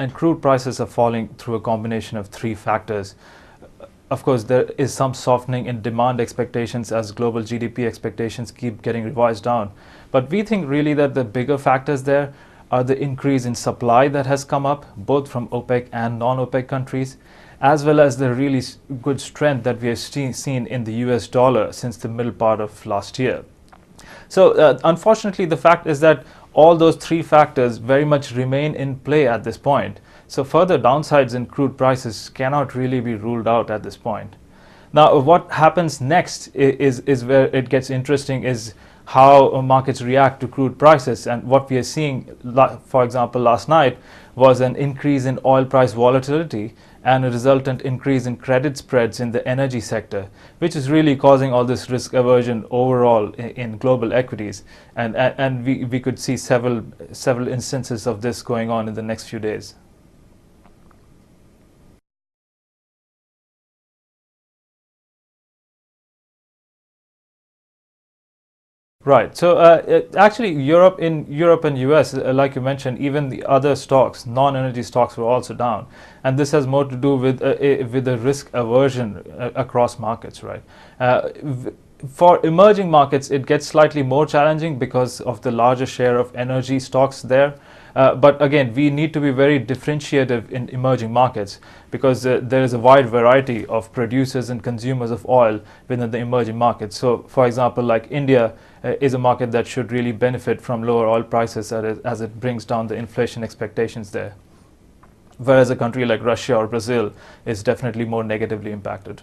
and crude prices are falling through a combination of three factors. Of course, there is some softening in demand expectations as global GDP expectations keep getting revised down. But we think really that the bigger factors there are the increase in supply that has come up, both from OPEC and non-OPEC countries, as well as the really good strength that we have seen in the US dollar since the middle part of last year. So unfortunately, the fact is that all those three factors very much remain in play at this point. So further downsides in crude prices cannot really be ruled out at this point. Now, what happens next is where it gets interesting, is how markets react to crude prices. And what we are seeing, for example, last night was an increase in oil price volatility and a resultant increase in credit spreads in the energy sector, which is really causing all this risk aversion overall in global equities. And we could see several instances of this going on in the next few days. Right. So actually, in Europe and US, like you mentioned, even the other stocks, non-energy stocks, were also down, and this has more to do with the risk aversion across markets, right? For emerging markets, it gets slightly more challenging because of the larger share of energy stocks there. But again, we need to be very differentiative in emerging markets because there is a wide variety of producers and consumers of oil within the emerging markets. So, for example, like India is a market that should really benefit from lower oil prices as it brings down the inflation expectations there. Whereas a country like Russia or Brazil is definitely more negatively impacted.